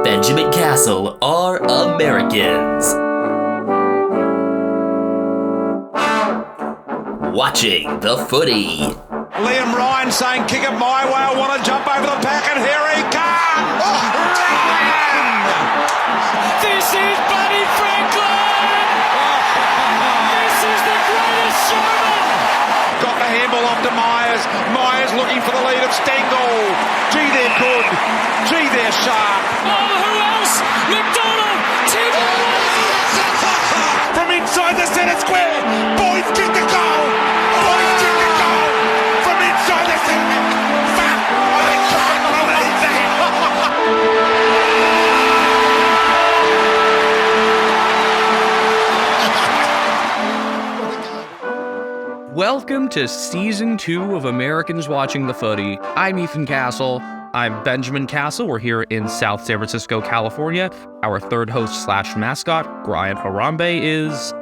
Benjamin Castle are Americans. Watching the footy. Liam Ryan saying, kick it my way, I want to jump over the pack, and here he comes! Ryan! This is Buddy Franklin! This is the greatest showman! Got the handball off to Myers. Myers looking for the lead of Stengel. Gee, they're good. Gee, they're sharp. Oh, who else? McDonald! From inside the centre square, Boyd kick the goal. Boyd kick the goal. From inside the centre. Fuck! I can't believe that. Welcome to Season 2 of Americans Watching the Footy. I'm Ethan Castle. I'm Benjamin Castle. We're here in South San Francisco, California. Our third host / mascot, Brian Harambe, is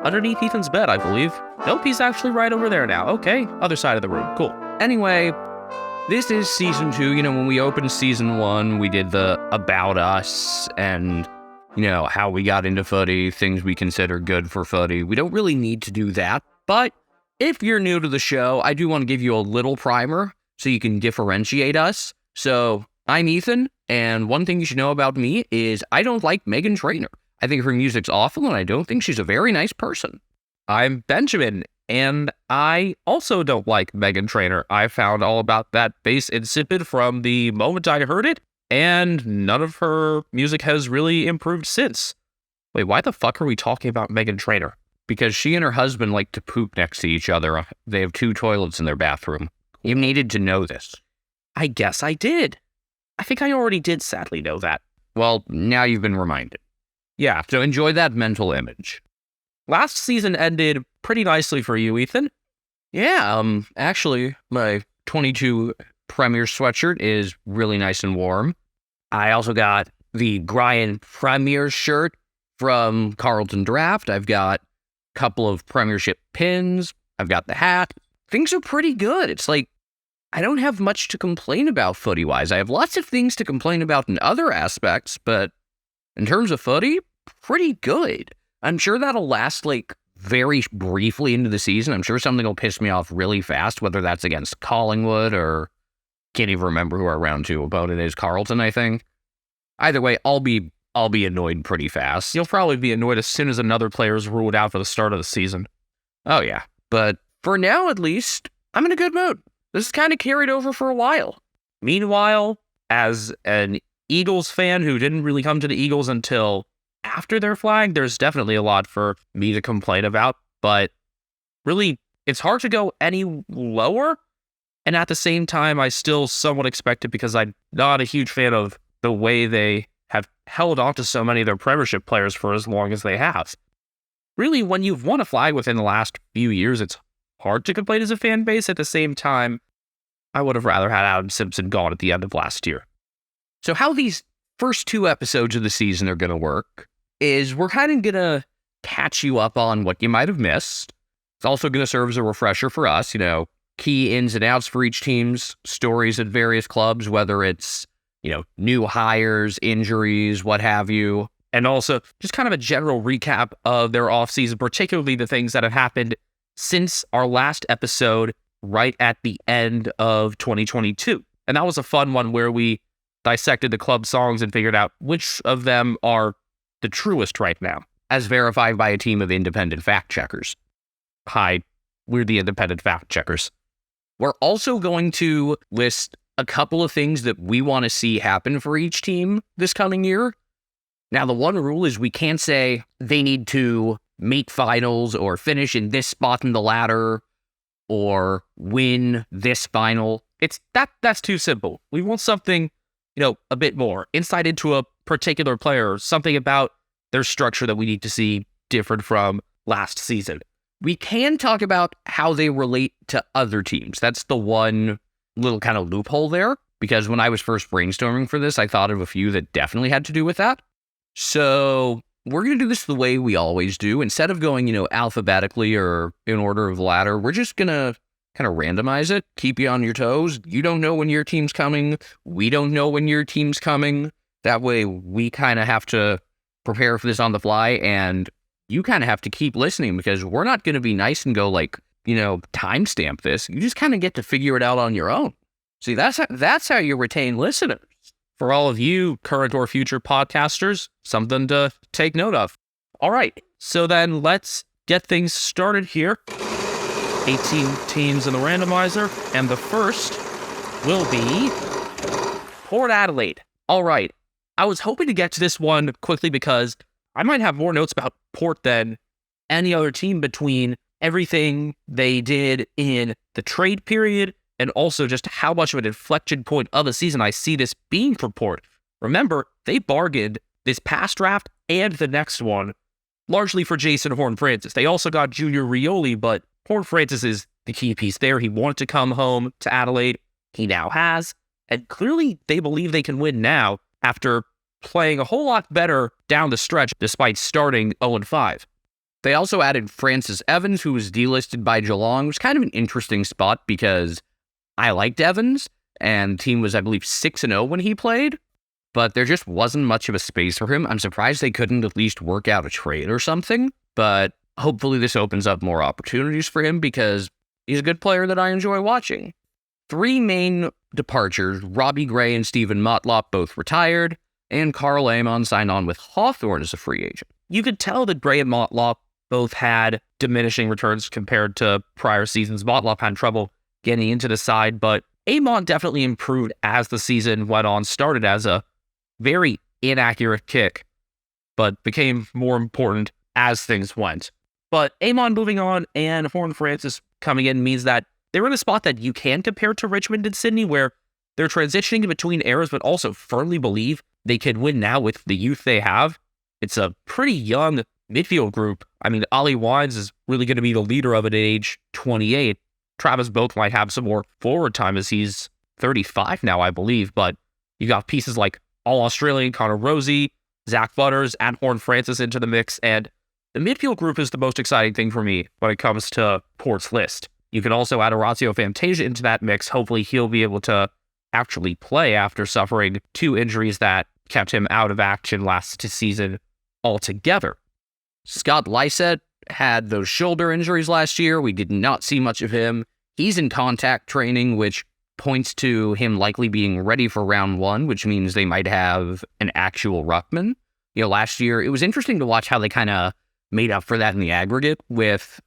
underneath Ethan's bed, I believe. Nope, he's actually right over there now. Okay, other side of the room. Cool. Anyway, this is Season 2. You know, when we opened Season 1, we did the About Us and, you know, how we got into footy, things we consider good for footy. We don't really need to do that, but if you're new to the show, I do want to give you a little primer so you can differentiate us. So, I'm Ethan, and one thing you should know about me is I don't like Meghan Trainor. I think her music's awful, and I don't think she's a very nice person. I'm Benjamin, and I also don't like Meghan Trainor. I found all about that bass insipid from the moment I heard it, and none of her music has really improved since. Wait, why the fuck are we talking about Meghan Trainor? Because she and her husband like to poop next to each other. They have 2 toilets in their bathroom. You needed to know this. I guess I did. I think I already did sadly know that. Well, now you've been reminded. Yeah, so enjoy that mental image. Last season ended pretty nicely for you, Ethan. Yeah, actually, my 22 Premier sweatshirt is really nice and warm. I also got the Brian Premier shirt from Carlton Draft. I've got a couple of Premiership pins. I've got the hat. Things are pretty good. It's like, I don't have much to complain about footy-wise. I have lots of things to complain about in other aspects, but in terms of footy, pretty good. I'm sure that'll last, like, very briefly into the season. I'm sure something will piss me off really fast, whether that's against Collingwood or can't even remember who our round 2 opponent is. Carlton, I think. Either way, I'll be annoyed pretty fast. You'll probably be annoyed as soon as another player is ruled out for the start of the season. Oh, yeah. But for now, at least, I'm in a good mood. This is kind of carried over for a while. Meanwhile, as an Eagles fan who didn't really come to the Eagles until after their flag, there's definitely a lot for me to complain about, but really, it's hard to go any lower, and at the same time, I still somewhat expect it because I'm not a huge fan of the way they have held on to so many of their Premiership players for as long as they have. Really, when you've won a flag within the last few years, it's hard to complain as a fan base. At the same time, I would have rather had Adam Simpson gone at the end of last year. So how these first 2 episodes of the season are going to work is we're kind of going to catch you up on what you might have missed. It's also going to serve as a refresher for us, you know, key ins and outs for each team's stories at various clubs, whether it's, you know, new hires, injuries, what have you. And also just kind of a general recap of their offseason, particularly the things that have happened since our last episode right at the end of 2022. And that was a fun one where we dissected the club songs and figured out which of them are the truest right now, as verified by a team of independent fact checkers. Hi, we're the independent fact checkers. We're also going to list a couple of things that we want to see happen for each team this coming year. Now, the one rule is we can't say they need to make finals or finish in this spot in the ladder or win this final. That's too simple. We want something, you know, a bit more insight into a particular player, something about their structure that we need to see different from last season. We can talk about how they relate to other teams. That's the one little kind of loophole there, because when I was first brainstorming for this, I thought of a few that definitely had to do with that. So we're going to do this the way we always do. Instead of going, you know, alphabetically or in order of ladder, we're just going to kind of randomize it, keep you on your toes. You don't know when your team's coming. We don't know when your team's coming. That way we kind of have to prepare for this on the fly, and you kind of have to keep listening because we're not going to be nice and go timestamp this. You just kind of get to figure it out on your own. See, that's how you retain listeners. For all of you current or future podcasters, something to take note of. All right, so then let's get things started here. 18 teams in the randomizer, and the first will be Port Adelaide. All right, I was hoping to get to this one quickly because I might have more notes about Port than any other team between everything they did in the trade period and also just how much of an inflection point of the season I see this being for Port. Remember, they bargained this past draft and the next one, largely for Jason Horne-Francis. They also got Junior Rioli, but Horne-Francis is the key piece there. He wanted to come home to Adelaide. He now has. And clearly, they believe they can win now after playing a whole lot better down the stretch despite starting 0-5. They also added Francis Evans, who was delisted by Geelong. It was kind of an interesting spot because I liked Evans, and the team was, I believe, 6-0 when he played, but there just wasn't much of a space for him. I'm surprised they couldn't at least work out a trade or something, but hopefully this opens up more opportunities for him because he's a good player that I enjoy watching. 3 main departures, Robbie Gray and Stephen Motlop both retired, and Carl Amon signed on with Hawthorn as a free agent. You could tell that Gray and Motlop both had diminishing returns compared to prior seasons. Motlop had trouble getting into the side, but Amon definitely improved as the season went on, started as a very inaccurate kick, but became more important as things went. But Amon moving on and Horne-Francis coming in means that they're in a spot that you can compare to Richmond and Sydney, where they're transitioning between eras, but also firmly believe they can win now with the youth they have. It's a pretty young midfield group. I mean, Ollie Wines is really going to be the leader of it at age 28. Travis Boak might have some more forward time as he's 35 now, I believe, but you got pieces like All-Australian Connor Rosie, Zach Butters, and Horne-Francis into the mix, and the midfield group is the most exciting thing for me when it comes to Port's list. You can also add Horacio Fantasia into that mix. Hopefully he'll be able to actually play after suffering 2 injuries that kept him out of action last season altogether. Scott Lysett had those shoulder injuries last year. We did not see much of him. He's in contact training, which points to him likely being ready for round 1, which means they might have an actual ruckman. Last year, it was interesting to watch how they kind of made up for that in the aggregate with,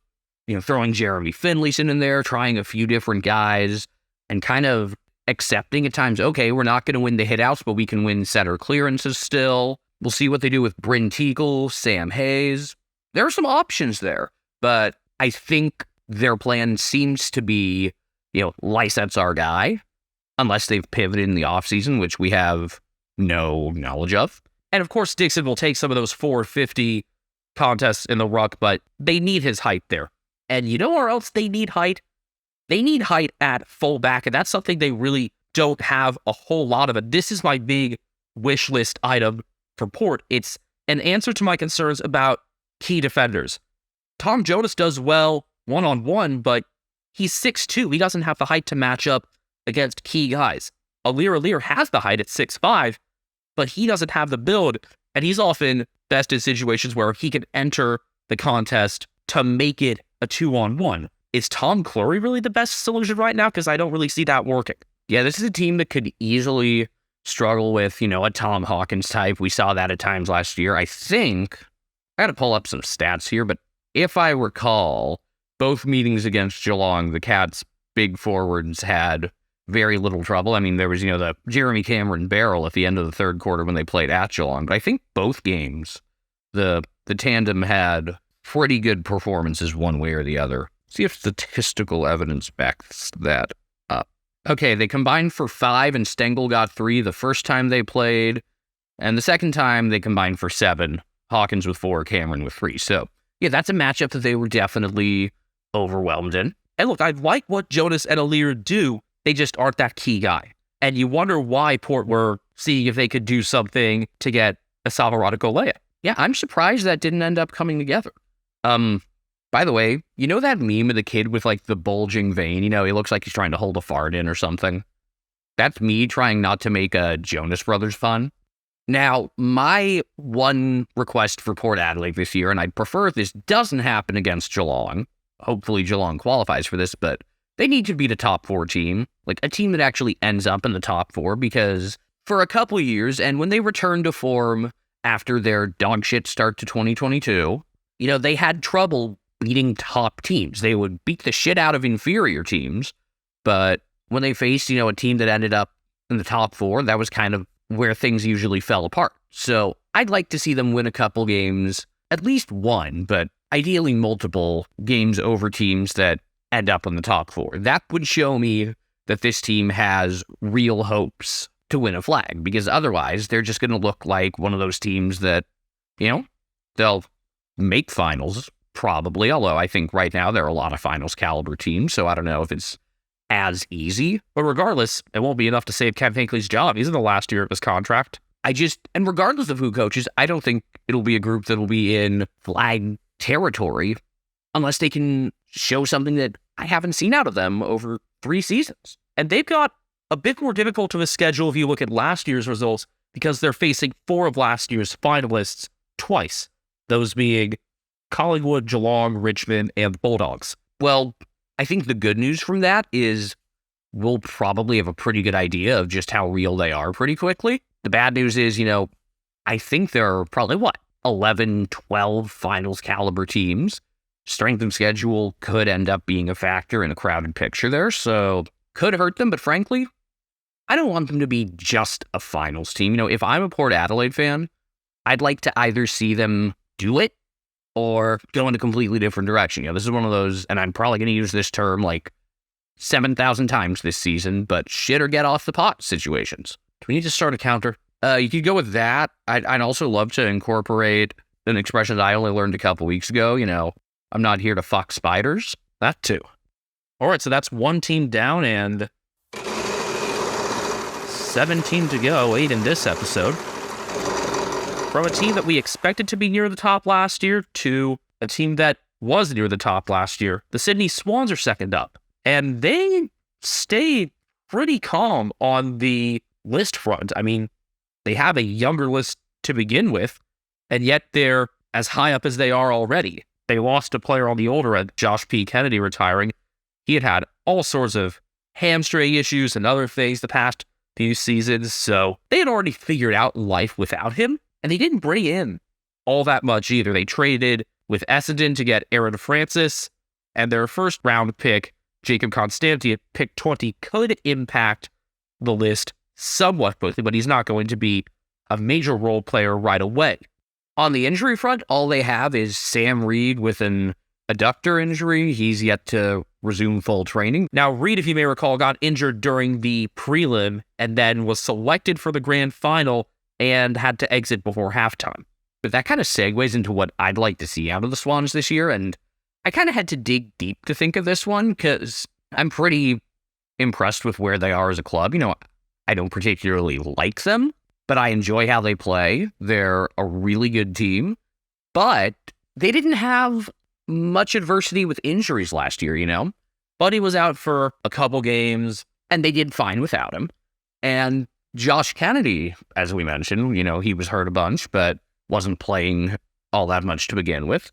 throwing Jeremy Finlayson in there, trying a few different guys, and kind of accepting at times, okay, we're not going to win the hitouts, but we can win center clearances still. We'll see what they do with Bryn Teagle, Sam Hayes. There are some options there, but I think their plan seems to be, Lysett's our guy, unless they've pivoted in the offseason, which we have no knowledge of. And of course, Dixon will take some of those 450 contests in the ruck, but they need his height there. And you know where else they need height? They need height at fullback, and that's something they really don't have a whole lot of. And this is my big wish list item for Port. It's an answer to my concerns about key defenders. Tom Jonas does well one-on-one, but he's 6'2". He doesn't have the height to match up against key guys. Alir has the height at 6'5", but he doesn't have the build, and he's often best in situations where he can enter the contest to make it a 2-on-1. Is Tom Clory really the best solution right now? Because I don't really see that working. Yeah, this is a team that could easily struggle with, a Tom Hawkins type. We saw that at times last year. I think, I got to pull up some stats here, but if I recall, both meetings against Geelong, the Cats' big forwards had very little trouble. I mean, there was, the Jeremy Cameron barrel at the end of the third quarter when they played at Geelong, but I think both games, the tandem had pretty good performances one way or the other. See if statistical evidence backs that up. Okay, they combined for 5 and Stengel got 3 the first time they played, and the second time they combined for 7. Hawkins with 4, Cameron with 3. So, yeah, that's a matchup that they were definitely overwhelmed in. And look, I like what Jonas and Alir do. They just aren't that key guy. And you wonder why Port were seeing if they could do something to get a Salvarador. Yeah, I'm surprised that didn't end up coming together. By the way, that meme of the kid with the bulging vein? He looks like he's trying to hold a fart in or something. That's me trying not to make a Jonas Brothers fun. Now, my one request for Port Adelaide this year, and I'd prefer if this doesn't happen against Geelong, hopefully Geelong qualifies for this, but they need to beat a top 4 team, like a team that actually ends up in the top 4, because for a couple years, and when they returned to form after their dog shit start to 2022, they had trouble beating top teams. They would beat the shit out of inferior teams, but when they faced, a team that ended up in the top 4, that was kind of where things usually fell apart. So I'd like to see them win a couple games, at least one, but ideally multiple games over teams that end up in the top 4. That would show me that this team has real hopes to win a flag, because otherwise they're just going to look like one of those teams that, they'll make finals, probably, although I think right now there are a lot of finals caliber teams, so I don't know if it's as easy. But regardless, it won't be enough to save Kev Hinkley's job. He's in the last year of his contract. And regardless of who coaches, I don't think it'll be a group that'll be in flag territory unless they can show something that I haven't seen out of them over 3 seasons. And they've got a bit more difficult of a schedule if you look at last year's results, because they're facing 4 of last year's finalists twice, those being Collingwood, Geelong, Richmond, and Bulldogs. Well, I think the good news from that is we'll probably have a pretty good idea of just how real they are pretty quickly. The bad news is, I think there are probably, 11, 12 finals caliber teams. Strength of schedule could end up being a factor in a crowded picture there, so could hurt them, but frankly, I don't want them to be just a finals team. If I'm a Port Adelaide fan, I'd like to either see them do it or go in a completely different direction. This is one of those, and I'm probably going to use this term like 7,000 times this season, but shit or get off the pot situations. Do we need to start a counter? You could go with that. I'd also love to incorporate an expression that I only learned a couple weeks ago. I'm not here to fuck spiders. That too. All right, so that's one team down and 17 to go, 8 in this episode. From a team that we expected to be near the top last year to a team that was near the top last year, the Sydney Swans are second up. And they stayed pretty calm on the list front. I mean, they have a younger list to begin with, and yet they're as high up as they are already. They lost a player on the older end, Josh P. Kennedy, retiring. He had all sorts of hamstring issues and other things the past few seasons, so they had already figured out life without him. And they didn't bring in all that much either. They traded with Essendon to get Aaron Francis, and their first round pick, Jacob Constanti, at pick 20, could impact the list somewhat quickly, but he's not going to be a major role player right away. On the injury front, all they have is Sam Reed with an adductor injury. He's yet to resume full training. Now, Reed, if you may recall, got injured during the prelim and then was selected for the grand final and had to exit before halftime. But that kind of segues into what I'd like to see out of the Swans this year, and I kind of had to dig deep to think of this one, because I'm pretty impressed with where they are as a club. I don't particularly like them, but I enjoy how they play. They're a really good team, but they didn't have much adversity with injuries last year, Buddy was out for a couple games, and they did fine without him. And Josh Kennedy, as we mentioned, he was hurt a bunch, but wasn't playing all that much to begin with.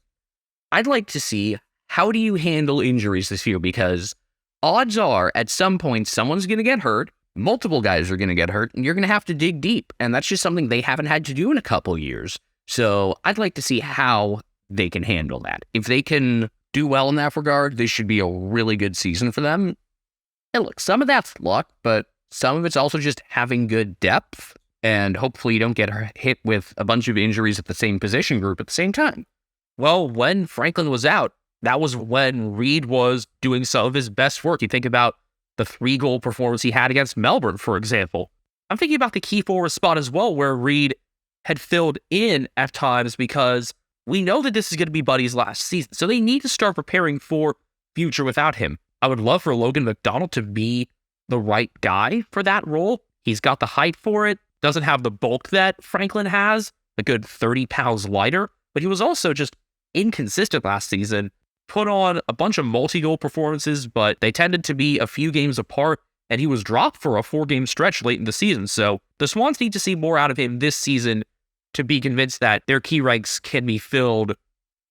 I'd like to see, how do you handle injuries this year? Because odds are, at some point, someone's going to get hurt, multiple guys are going to get hurt, and you're going to have to dig deep. And that's just something they haven't had to do in a couple years. So I'd like to see how they can handle that. If they can do well in that regard, this should be a really good season for them. And look, some of that's luck, but some of it's also just having good depth, and hopefully you don't get hit with a bunch of injuries at the same position group at the same time. Well, when Franklin was out, that was when Reed was doing some of his best work. You think about the 3-goal performance he had against Melbourne, for example. I'm thinking about the key forward spot as well, where Reed had filled in at times, because we know that this is going to be Buddy's last season, so they need to start preparing for future without him. I would love for Logan McDonald to be the right guy for that role. He's got the height for it, doesn't have the bulk that Franklin has, a good 30 pounds lighter, but he was also just inconsistent last season. Put on a bunch of multi-goal performances, but they tended to be a few games apart. and he was dropped for a 4-game stretch late in the season. So the Swans need to see more out of him this season to be convinced that their key ranks can be filled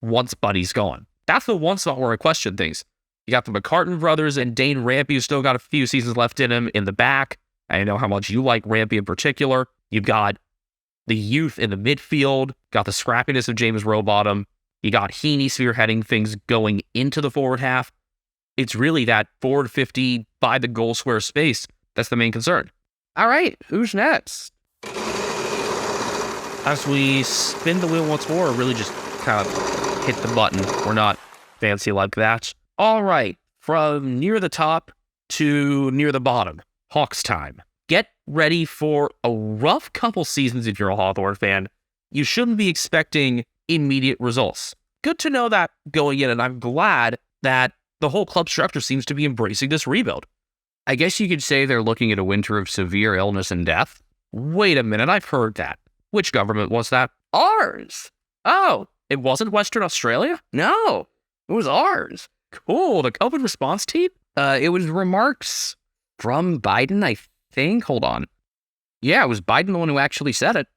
once Buddy's gone. That's the one spot where I question things. You got the McCartan brothers and Dane Rampy, who still got a few seasons left in him in the back. I know how much you like Rampy in particular. You've got the youth in the midfield, got the scrappiness of James Rowbottom. You got Heaney spearheading things going into the forward half. It's really that forward 50 by the goal square space that's the main concern. All right, who's next? As we spin the wheel once more, really just kind of hit the button. We're not fancy like that. All right, from near the top to near the bottom, Hawks time. Get ready for a rough couple seasons if you're a Hawthorn fan. You shouldn't be expecting immediate results. Good to know that going in, and I'm glad that the whole club structure seems to be embracing this rebuild. I guess you could say they're looking at a winter of severe illness and death. Wait a minute, I've heard that. Which government was that? Ours. Oh, it wasn't Western Australia? No, it was ours. Cool, the COVID response team? It was remarks from Biden, I think. Hold on. Yeah, it was Biden the one who actually said it.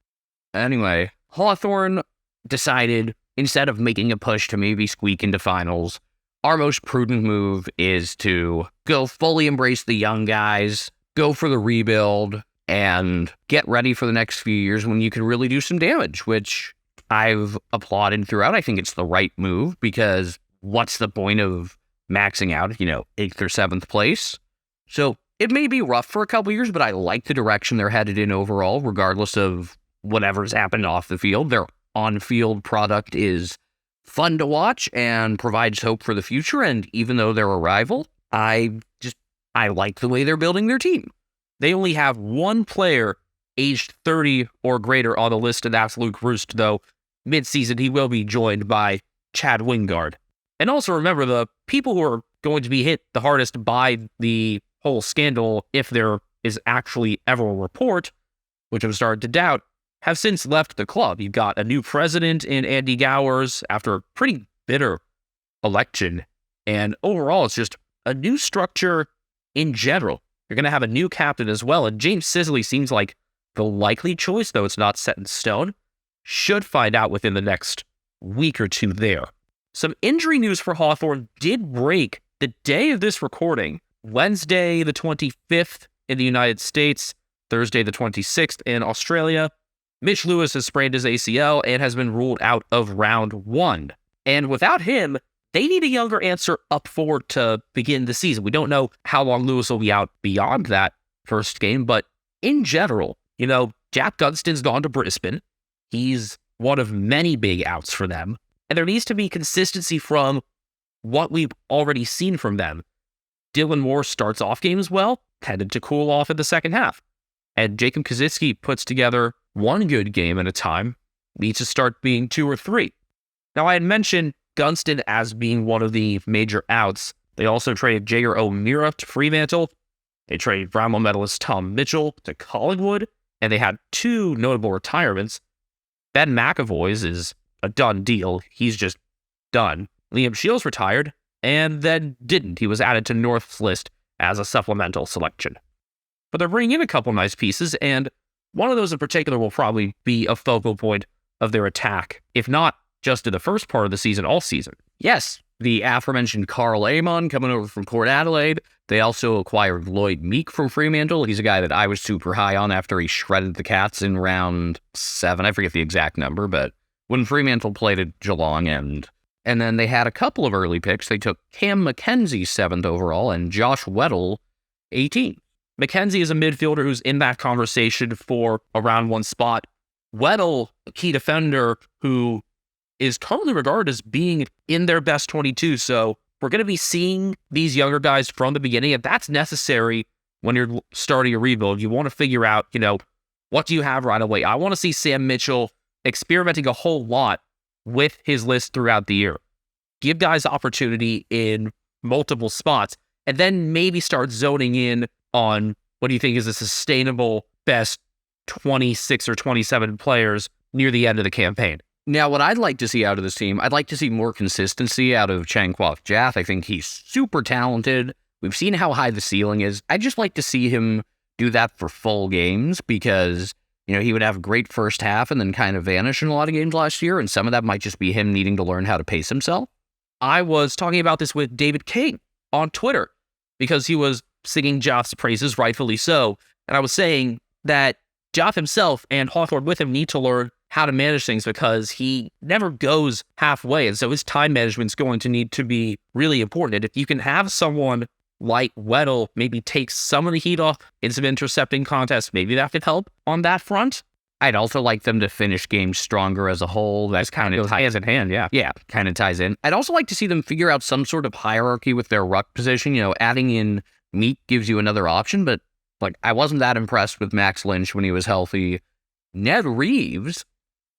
Anyway, Hawthorn decided, instead of making a push to maybe squeak into finals, our most prudent move is to go fully embrace the young guys, go for the rebuild, and get ready for the next few years when you can really do some damage, which I've applauded throughout. I think it's the right move because what's the point of maxing out, 8th or 7th place? So it may be rough for a couple years, but I like the direction they're headed in overall, regardless of whatever's happened off the field. Their on-field product is fun to watch and provides hope for the future. And even though they're a rival, I like the way they're building their team. They only have one player aged 30 or greater on the list, and that's Luke Roost, though mid-season he will be joined by Chad Wingard. And also remember, the people who are going to be hit the hardest by the whole scandal, if there is actually ever a report, which I'm starting to doubt, have since left the club. You've got a new president in Andy Gowers after a pretty bitter election. And overall, it's just a new structure in general. You're going to have a new captain as well. And James Sisley seems like the likely choice, though it's not set in stone. Should find out within the next week or two there. Some injury news for Hawthorn did break the day of this recording. Wednesday, the 25th in the United States, Thursday, the 26th in Australia. Mitch Lewis has sprained his ACL and has been ruled out of round 1. And without him, they need a younger answer up forward to begin the season. We don't know how long Lewis will be out beyond that first game, but in general, Jack Dunstan's gone to Brisbane. He's one of many big outs for them. And there needs to be consistency from what we've already seen from them. Dylan Moore starts off games well, tended to cool off in the second half. And Jacob Kaczynski puts together one good game at a time, needs to start being 2 or 3. Now, I had mentioned Gunston as being one of the major outs. They also traded Jager O'Meara to Fremantle. They traded Brownlow medalist Tom Mitchell to Collingwood. And they had 2 notable retirements. Ben McAvoy's is a done deal. He's just done. Liam Shields retired and then didn't. He was added to North's list as a supplemental selection. But they're bringing in a couple nice pieces, and one of those in particular will probably be a focal point of their attack, if not just in the first part of the season, all season. Yes, the aforementioned Carl Amon coming over from Port Adelaide. They also acquired Lloyd Meek from Fremantle. He's a guy that I was super high on after he shredded the Cats in round 7. I forget the exact number, but when Fremantle played at Geelong, and then they had a couple of early picks. They took Cam McKenzie 7th overall and Josh Weddle 18th. McKenzie is a midfielder who's in that conversation for a round 1 spot. Weddle, a key defender who is currently regarded as being in their best 22. So we're going to be seeing these younger guys from the beginning, and that's necessary when you're starting a rebuild. You want to figure out, what do you have right away? I want to see Sam Mitchell experimenting a whole lot with his list throughout the year. Give guys opportunity in multiple spots, and then maybe start zoning in on what do you think is a sustainable best 26 or 27 players near the end of the campaign. Now, what I'd like to see out of this team, I'd like to see more consistency out of Chang Kwok Jath. I think he's super talented. We've seen how high the ceiling is. I'd just like to see him do that for full games because, he would have a great first half and then kind of vanish in a lot of games last year, and some of that might just be him needing to learn how to pace himself. I was talking about this with David King on Twitter because he was singing Joff's praises, rightfully so, and I was saying that Joff himself and Hawthorne with him need to learn how to manage things because he never goes halfway, and so his time management's going to need to be really important. And if you can have someone like Weddle maybe take some of the heat off in some intercepting contests, maybe that could help on that front. I'd also like them to finish games stronger as a whole. That's kind of hands in hand, yeah. Yeah, kind of ties in. I'd also like to see them figure out some sort of hierarchy with their ruck position. Adding in Meek gives you another option, but I wasn't that impressed with Max Lynch when he was healthy. Ned Reeves,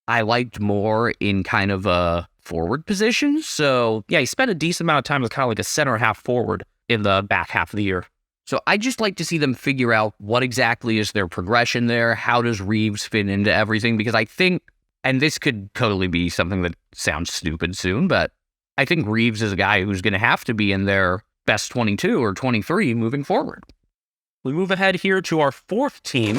I liked more in kind of a forward position. So, yeah, he spent a decent amount of time as kind of like a center half forward in the back half of the year. So I just like to see them figure out what exactly is their progression there. How does Reeves fit into everything? Because I think, and this could totally be something that sounds stupid soon, but I think Reeves is a guy who's going to have to be in their best 22 or 23 moving forward. We move ahead here to our fourth team.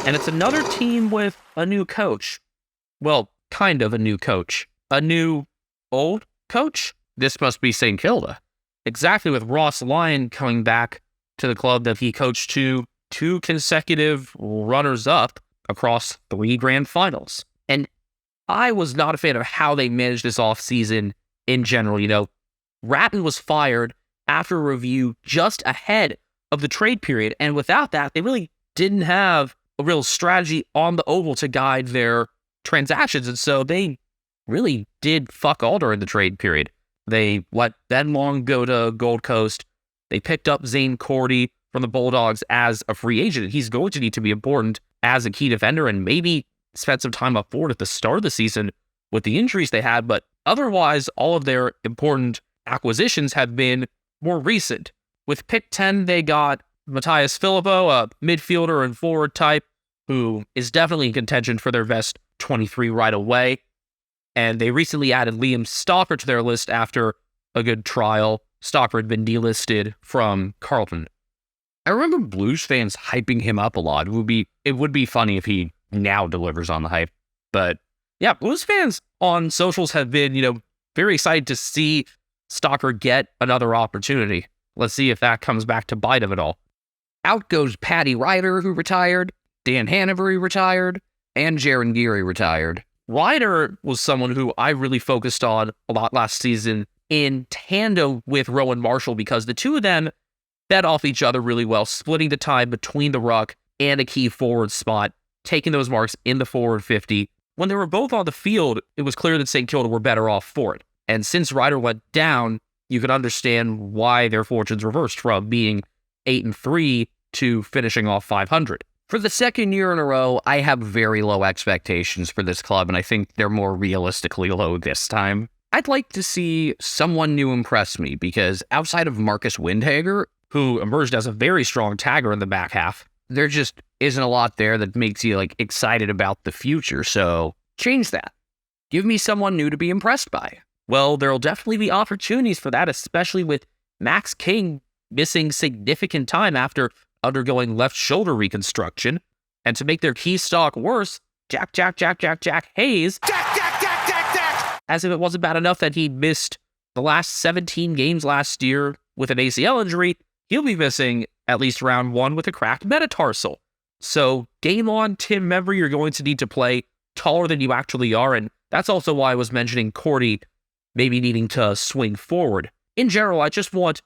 And it's another team with a new coach. Well, kind of a new coach. A new old coach? This must be St. Kilda. Exactly, with Ross Lyon coming back to the club that he coached to 2 consecutive runners-up across 3 grand finals. And I was not a fan of how they managed this offseason in general. Ratton was fired after a review just ahead of the trade period, and without that, they really didn't have a real strategy on the oval to guide their transactions, and so they really did fuck all during the trade period. They let Ben Long go to Gold Coast. They picked up Zane Cordy from the Bulldogs as a free agent. He's going to need to be important as a key defender and maybe spend some time up forward at the start of the season with the injuries they had, but otherwise, all of their important acquisitions have been more recent. With pick 10, they got Matthias Filippo, a midfielder and forward type, who is definitely in contention for their best 23 right away. And they recently added Liam Stalker to their list after a good trial. Stalker had been delisted from Carlton. I remember Blues fans hyping him up a lot. It would be funny if he now delivers on the hype. But yeah, Blues fans on socials have been, very excited to see Stalker get another opportunity. Let's see if that comes back to bite him at all. Out goes Patty Ryder, who retired, Dan Hanbury retired, and Jaron Geary retired. Ryder was someone who I really focused on a lot last season in tandem with Rowan Marshall because the two of them fed off each other really well, splitting the time between the ruck and a key forward spot, taking those marks in the forward 50. When they were both on the field, it was clear that St. Kilda were better off for it. And since Ryder went down, you could understand why their fortunes reversed from being 8-3 to finishing off 500. For the second year in a row, I have very low expectations for this club, and I think they're more realistically low this time. I'd like to see someone new impress me, because outside of Marcus Windhager, who emerged as a very strong tagger in the back half, there just isn't a lot there that makes you excited about the future, so change that. Give me someone new to be impressed by. Well, there'll definitely be opportunities for that, especially with Max King missing significant time after undergoing left shoulder reconstruction. And to make their key stock worse, Jack Hayes, as if it wasn't bad enough that he missed the last 17 games last year with an ACL injury, he'll be missing at least round 1 with a cracked metatarsal. So game on, Tim Membry, you're going to need to play taller than you actually are, and that's also why I was mentioning Cordy maybe needing to swing forward. In general, I just want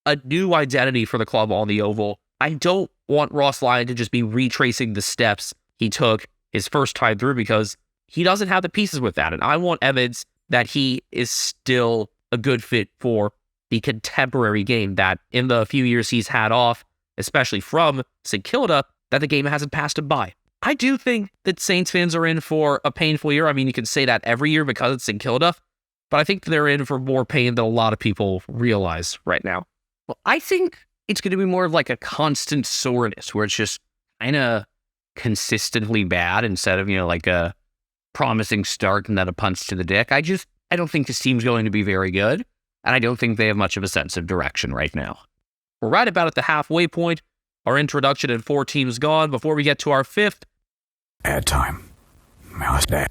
a new identity for the club on the Oval. I don't want Ross Lyon to just be retracing the steps he took his first time through because he doesn't have the pieces with that. And I want evidence that he is still a good fit for the contemporary game, that in the few years he's had off, especially from St. Kilda, that the game hasn't passed him by. I do think that Saints fans are in for a painful year. I mean, you can say that every year because it's St. Kilda, but I think they're in for more pain than a lot of people realize right now. Well, I think it's going to be more of a constant soreness where it's just kind of consistently bad instead of, a promising start and then a punch to the dick. I don't think this team's going to be very good, and I don't think they have much of a sense of direction right now. We're right about at the halfway point. Our introduction and 4 teams gone before we get to our 5th. Ad time.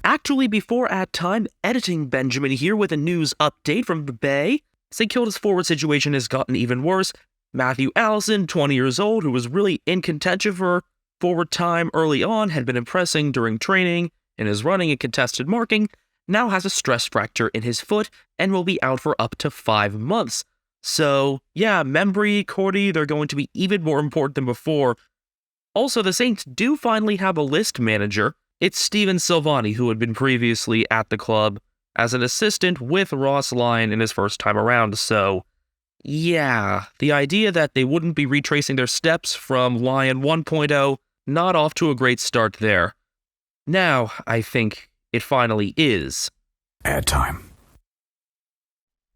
Actually, before ad time, editing Benjamin here with a news update from the Bay. St. Kilda's forward situation has gotten even worse. Matthew Allison, 20 years old, who was really in contention for forward time early on, had been impressing during training and is running and contested marking, now has a stress fracture in his foot and will be out for up to 5 months. So, yeah, Membry, Cordy, they're going to be even more important than before. Also, the Saints do finally have a list manager. It's Steven Silvani, who had been previously at the club as an assistant with Ross Lyon in his first time around. So, yeah, the idea that they wouldn't be retracing their steps from Lyon 1.0, not off to a great start there. Now, I think it finally is. Ad time.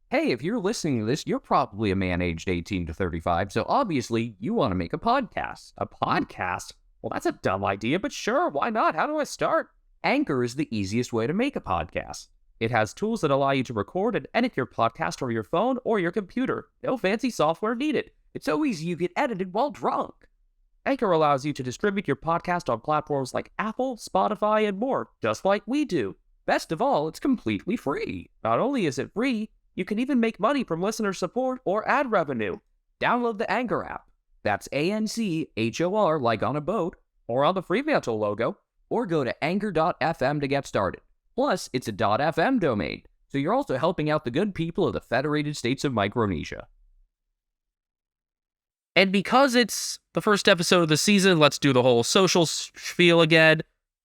Hey, if you're listening to this, you're probably a man aged 18 to 35, so obviously you want to make a podcast. A podcast? Well, that's a dumb idea, but sure, why not? How do I start? Anchor is the easiest way to make a podcast. It has tools that allow you to record and edit your podcast from your phone or your computer. No fancy software needed. It's so easy you get edited while drunk. Anchor allows you to distribute your podcast on platforms like Apple, Spotify, and more, just like we do. Best of all, it's completely free. Not only is it free, you can even make money from listener support or ad revenue. Download the Anchor app. That's ANCHOR like on a boat, or on the Fremantle logo, or go to anchor.fm to get started. Plus, it's a .fm domain, so you're also helping out the good people of the Federated States of Micronesia. And because it's the first episode of the season, let's do the whole social spiel again.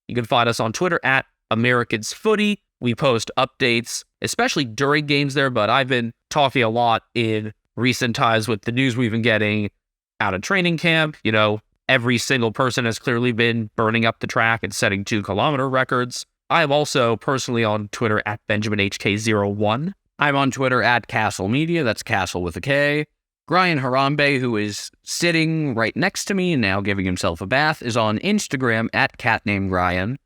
You can find us on Twitter at Americans Footy. We post updates, especially during games there, but I've been talking a lot in recent times with the news we've been getting out of training camp. You know, every single person has clearly been burning up the track and setting 2-kilometer records. I am also personally on Twitter at BenjaminHK01. I'm on Twitter at Castle Media, that's Castle with a K. Brian Harambe, who is sitting right next to me and now giving himself a bath, is on Instagram at CatNameDryan.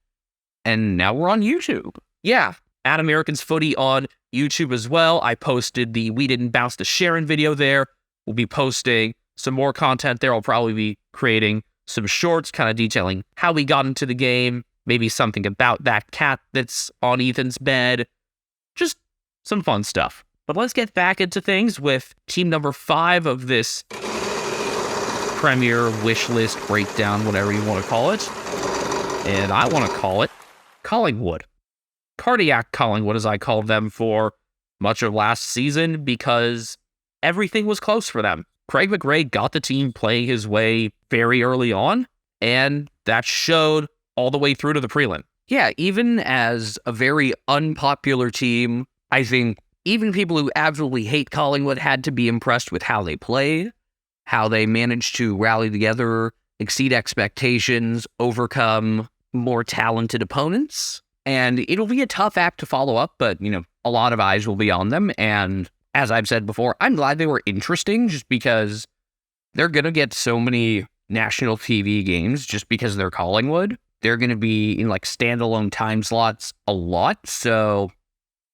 And now we're on YouTube. Yeah, at Americans Footy on YouTube as well. I posted the We Didn't Bounce to Sharon video there. We'll be posting some more content there. I'll probably be creating some shorts kind of detailing how we got into the game, maybe something about that cat that's on Ethan's bed. Just some fun stuff. But let's get back into things with team number 5 of this Premier wish list breakdown, whatever you want to call it. And I want to call it Collingwood. Cardiac Collingwood, as I called them for much of last season, because everything was close for them. Craig McRae got the team playing his way very early on, and that showed all the way through to the prelim. Yeah, even as a very unpopular team, I think even people who absolutely hate Collingwood had to be impressed with how they played, how they managed to rally together, exceed expectations, overcome more talented opponents. And it'll be a tough act to follow up, but, you know, a lot of eyes will be on them. And as I've said before, I'm glad they were interesting just because they're going to get so many national TV games just because they're Collingwood. They're going to be in like standalone time slots a lot. So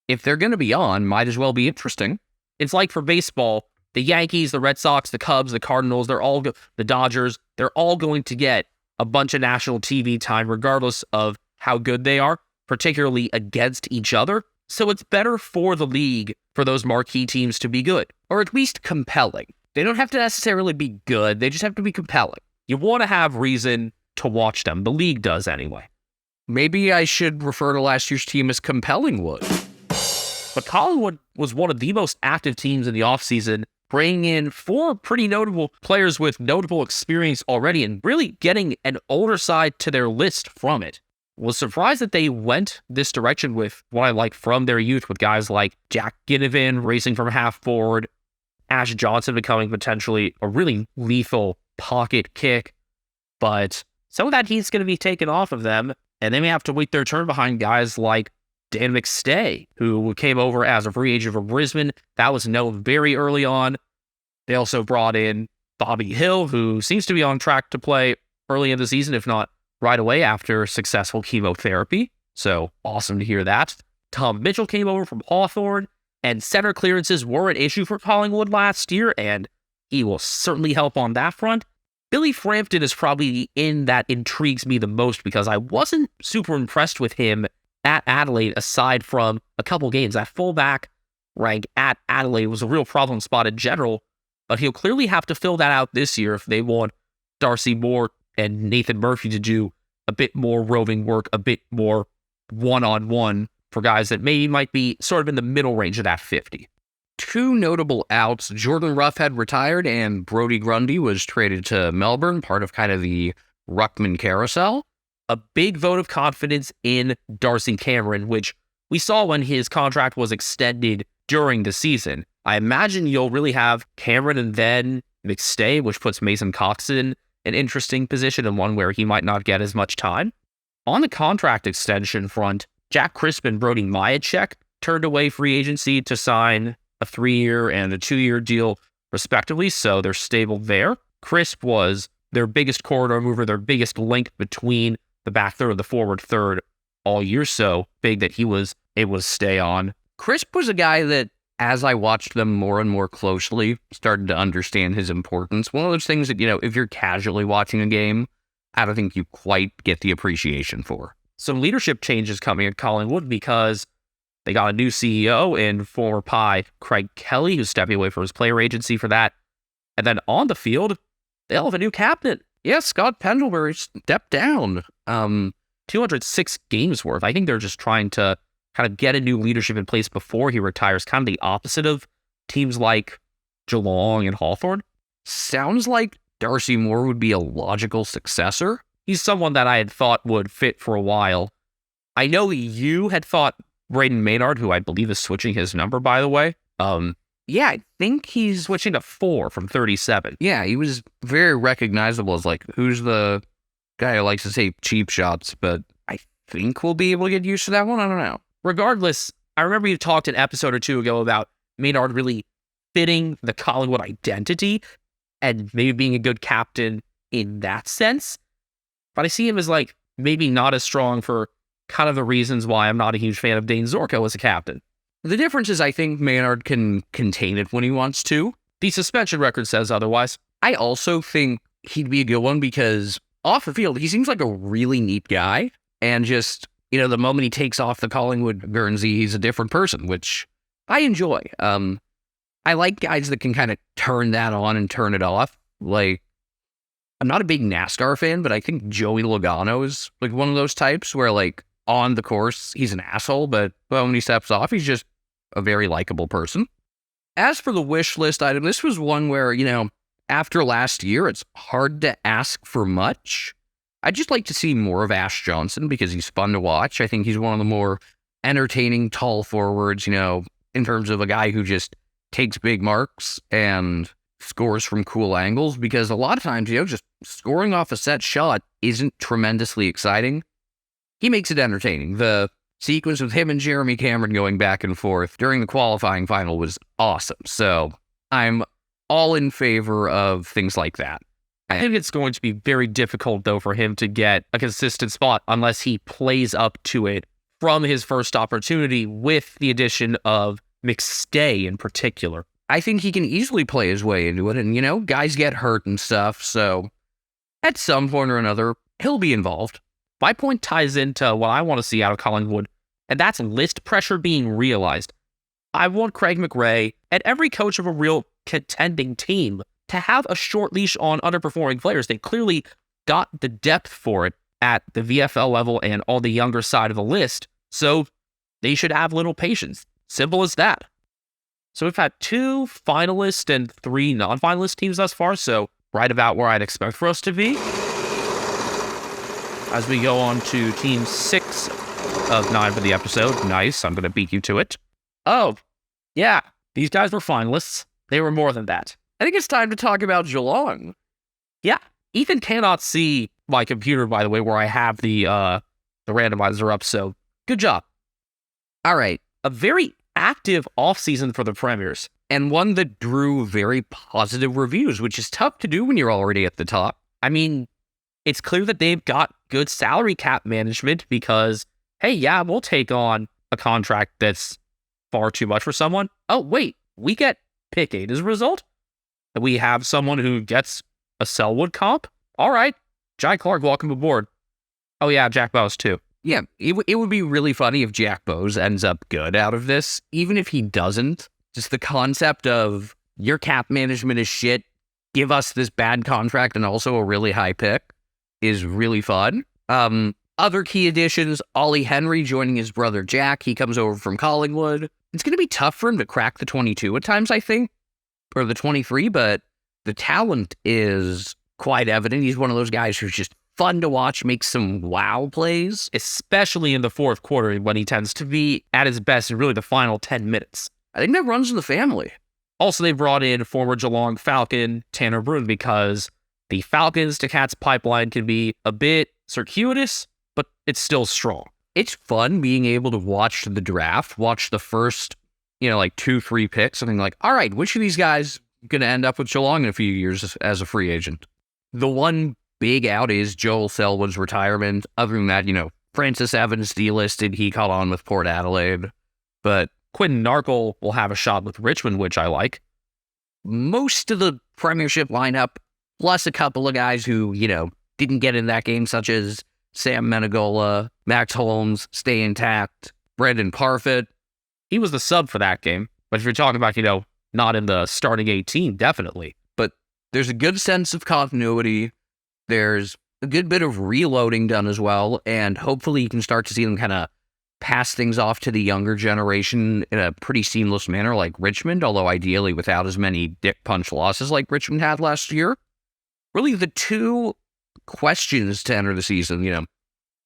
if they're going to be on, might as well be interesting. It's like for baseball, the Yankees, the Red Sox, the Cubs, the Cardinals, the Dodgers, they're all going to get a bunch of national TV time regardless of how good they are, particularly against each other. So it's better for the league for those marquee teams to be good, or at least compelling. They don't have to necessarily be good, they just have to be compelling. You want to have reason to watch them. The league does anyway. Maybe I should refer to last year's team as Compellingwood. But Collingwood was one of the most active teams in the offseason, bringing in 4 pretty notable players with notable experience already and really getting an older side to their list from it. Was surprised that they went this direction with what I like from their youth, with guys like Jack Ginnivan racing from half forward, Ash Johnson becoming potentially a really lethal pocket kick. But some of that heat's going to be taken off of them, and they may have to wait their turn behind guys like Dan McStay, who came over as a free agent from Brisbane. That was known very early on. They also brought in Bobby Hill, who seems to be on track to play early in the season, if not right away after successful chemotherapy. So awesome to hear that. Tom Mitchell came over from Hawthorn, and center clearances were an issue for Collingwood last year, and he will certainly help on that front. Billy Frampton is probably the in that intrigues me the most because I wasn't super impressed with him at Adelaide aside from a couple games. That fullback rank at Adelaide was a real problem spot in general, but he'll clearly have to fill that out this year if they want Darcy Moore and Nathan Murphy to do a bit more roving work, a bit more one-on-one for guys that maybe might be sort of in the middle range of that 50. Two notable outs. Jordan Ruff had retired and Brodie Grundy was traded to Melbourne, part of kind of the Ruckman carousel. A big vote of confidence in Darcy Cameron, which we saw when his contract was extended during the season. I imagine you'll really have Cameron and then McStay, which puts Mason Cox in an interesting position and one where he might not get as much time. On the contract extension front, Jack Crisp and Brody Majacek turned away free agency to sign a 3-year and a 2-year deal, respectively, so they're stable there. Crisp was their biggest corridor mover, their biggest link between the back third and the forward third all year, so big that he was able to stay on. Crisp was a guy that, as I watched them more and more closely, started to understand his importance. One of those things that, if you're casually watching a game, I don't think you quite get the appreciation for. Some leadership changes coming at Collingwood because they got a new CEO in former Pie Craig Kelly, who's stepping away from his player agency for that. And then on the field, they'll have a new captain. Yeah, Scott Pendlebury stepped down. 206 games worth. I think they're just trying to kind of get a new leadership in place before he retires, kind of the opposite of teams like Geelong and Hawthorn. Sounds like Darcy Moore would be a logical successor. He's someone that I had thought would fit for a while. I know you had thought Braden Maynard, who I believe is switching his number, by the way. Yeah, I think he's Switching to 4 from 37. Yeah, he was very recognizable as who's the guy who likes to take cheap shots, but I think we'll be able to get used to that one. I don't know. Regardless, I remember you talked an episode or two ago about Maynard really fitting the Collingwood identity and maybe being a good captain in that sense. But I see him as maybe not as strong for kind of the reasons why I'm not a huge fan of Dane Zorko as a captain. The difference is I think Maynard can contain it when he wants to. The suspension record says otherwise. I also think he'd be a good one because off the field, he seems like a really neat guy. And just, the moment he takes off the Collingwood Guernsey, he's a different person, which I enjoy. I like guys that can kind of turn that on and turn it off. I'm not a big NASCAR fan, but I think Joey Logano is one of those types where on the course, he's an asshole, but when he steps off, he's just a very likable person. As for the wish list item, this was one where, after last year, it's hard to ask for much. I'd just like to see more of Ash Johnson because he's fun to watch. I think he's one of the more entertaining tall forwards, in terms of a guy who just takes big marks and scores from cool angles, because a lot of times, just scoring off a set shot isn't tremendously exciting. He makes it entertaining. The sequence with him and Jeremy Cameron going back and forth during the qualifying final was awesome. So I'm all in favor of things like that. I think it's going to be very difficult, though, for him to get a consistent spot unless he plays up to it from his first opportunity with the addition of McStay in particular. I think he can easily play his way into it, and, guys get hurt and stuff, so at some point or another, he'll be involved. My point ties into what I want to see out of Collingwood, and that's list pressure being realized. I want Craig McRae and every coach of a real contending team to have a short leash on underperforming players. They clearly got the depth for it at the VFL level and on the younger side of the list, so they should have little patience. Simple as that. So we've had 2 finalist and 3 non-finalist teams thus far, so right about where I'd expect for us to be. As we go on to team 6 of 9 for the episode. Nice, I'm going to beat you to it. Oh, yeah, these guys were finalists. They were more than that. I think it's time to talk about Geelong. Yeah, Ethan cannot see my computer, by the way, where I have the randomizer up, so good job. All right. A very active offseason for the Premiers. And one that drew very positive reviews, which is tough to do when you're already at the top. I mean, it's clear that they've got good salary cap management because, hey, yeah, we'll take on a contract that's far too much for someone. Oh, wait, we get pick 8 as a result? And we have someone who gets a Selwood comp? All right, Jai Clark, welcome aboard. Oh yeah, Jack Bowes too. Yeah, it would be really funny if Jack Bowes ends up good out of this. Even if he doesn't, just the concept of your cap management is shit, give us this bad contract and also a really high pick is really fun. Other key additions, Ollie Henry joining his brother Jack. He comes over from Collingwood. It's going to be tough for him to crack the 22 at times, I think, or the 23, but the talent is quite evident. He's one of those guys who's just fun to watch, makes some wow plays. Especially in the fourth quarter when he tends to be at his best in really the final 10 minutes. I think that runs in the family. Also, they brought in former Geelong Falcon Tanner Bruin because the Falcons to Cats pipeline can be a bit circuitous, but it's still strong. It's fun being able to watch the draft, watch the first, 2-3 picks, and then all right, which of these guys going to end up with Geelong in a few years as a free agent? The one big out is Joel Selwood's retirement. Other than that, Francis Evans delisted. He caught on with Port Adelaide. But Quinton Narkle will have a shot with Richmond, which I like. Most of the premiership lineup, plus a couple of guys who, didn't get in that game, such as Sam Menegola, Max Holmes, stay intact, Brendan Parfitt. He was the sub for that game. But if you're talking about, not in the starting 18, definitely. But there's a good sense of continuity. There's a good bit of reloading done as well, and hopefully you can start to see them kind of pass things off to the younger generation in a pretty seamless manner like Richmond, although ideally without as many dick punch losses like Richmond had last year. Really, the two questions to enter the season,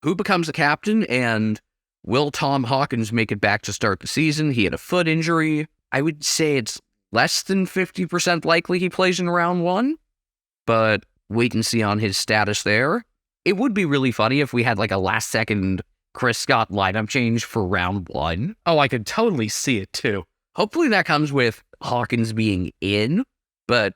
who becomes the captain, and will Tom Hawkins make it back to start the season? He had a foot injury. I would say it's less than 50% likely he plays in round 1, but wait and see on his status there. It would be really funny if we had a last-second Chris Scott lineup change for round 1. Oh, I could totally see it too. Hopefully that comes with Hawkins being in, but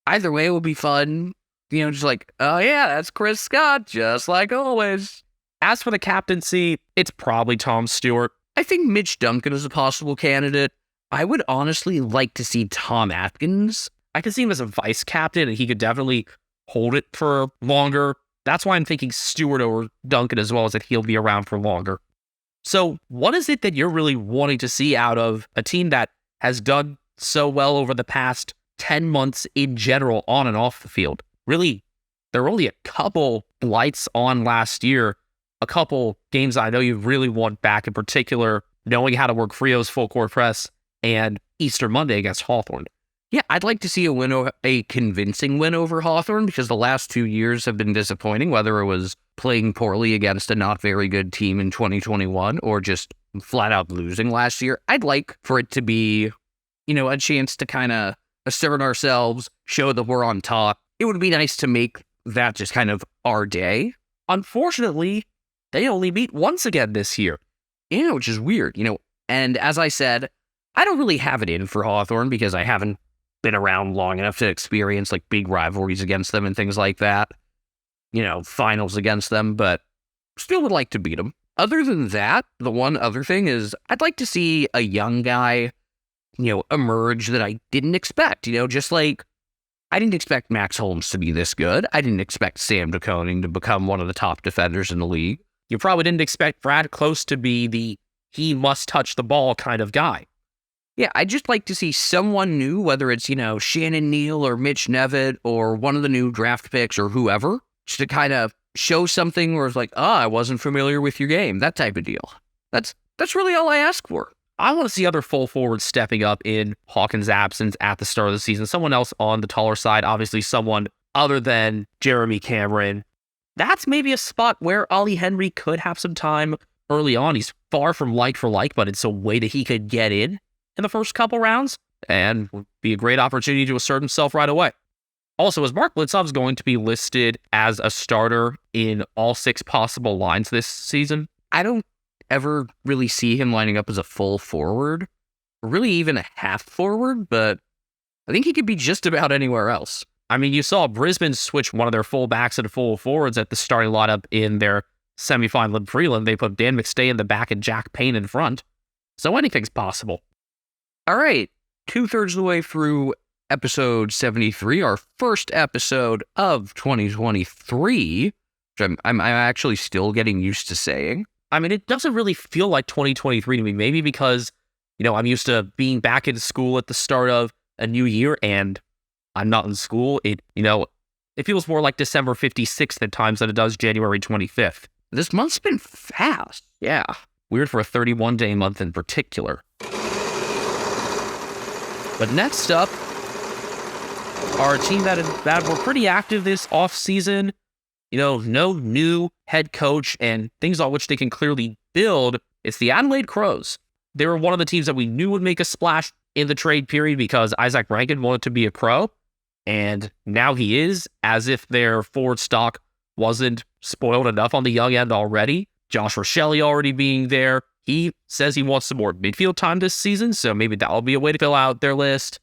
either way it would be fun. Just oh yeah, that's Chris Scott, just like always. As for the captaincy, it's probably Tom Stewart. I think Mitch Duncan is a possible candidate. I would honestly like to see Tom Atkins. I could see him as a vice captain, and he could definitely hold it for longer. That's why I'm thinking Stewart over Duncan, as well as that he'll be around for longer. So what is it that you're really wanting to see out of a team that has done so well over the past 10 months in general, on and off the field? Really, there were only a couple lights on last year, a couple games I know you really want back, in particular, knowing how to work Frio's full court press and Easter Monday against Hawthorn. Yeah, I'd like to see a convincing win over Hawthorn, because the last 2 years have been disappointing, whether it was playing poorly against a not very good team in 2021 or just flat out losing last year. I'd like for it to be, a chance to kind of assert ourselves, show that we're on top. It would be nice to make that just kind of our day. Unfortunately, they only meet once again this year. Which is weird, And as I said, I don't really have it in for Hawthorn because I haven't been around long enough to experience big rivalries against them and things like that. Finals against them, but still would like to beat them. Other than that, the one other thing is I'd like to see a young guy, emerge that I didn't expect. Just I didn't expect Max Holmes to be this good. I didn't expect Sam de Koning to become one of the top defenders in the league. You probably didn't expect Brad Close to be the he must touch the ball kind of guy. Yeah, I'd just like to see someone new, whether it's, Shannon Neal or Mitch Nevitt or one of the new draft picks or whoever, just to kind of show something where it's I wasn't familiar with your game, that type of deal. That's really all I ask for. I want to see other full forwards stepping up in Hawkins' absence at the start of the season. Someone else on the taller side, obviously someone other than Jeremy Cameron. That's maybe a spot where Ollie Henry could have some time early on. He's far from like for like, but it's a way that he could get in the first couple rounds and would be a great opportunity to assert himself right away. Also, as Mark Blitzov's going to be listed as a starter in all 6 possible lines this season, I don't ever really see him lining up as a full forward, or really even a half forward, but I think he could be just about anywhere else. I mean, you saw Brisbane switch one of their full backs and full forwards at the starting lineup in their semifinal in prelim, they put Dan McStay in the back and Jack Payne in front. So anything's possible. All right, 2/3 of the way through episode 73, our first episode of 2023, which I'm actually still getting used to saying. I mean, it doesn't really feel like 2023 to me, maybe because, I'm used to being back in school at the start of a new year and I'm not in school. It feels more like December 56th at times than it does January 25th. This month's been fast. Yeah, weird for a 31-day month in particular. But next up, our team that were pretty active this offseason, no new head coach and things on which they can clearly build. It's the Adelaide Crows. They were one of the teams that we knew would make a splash in the trade period because Isaac Rankin wanted to be a Crow, and now he is, as if their forward stock wasn't spoiled enough on the young end already. Josh Rochelle already being there. He says he wants some more midfield time this season, so maybe that'll be a way to fill out their list.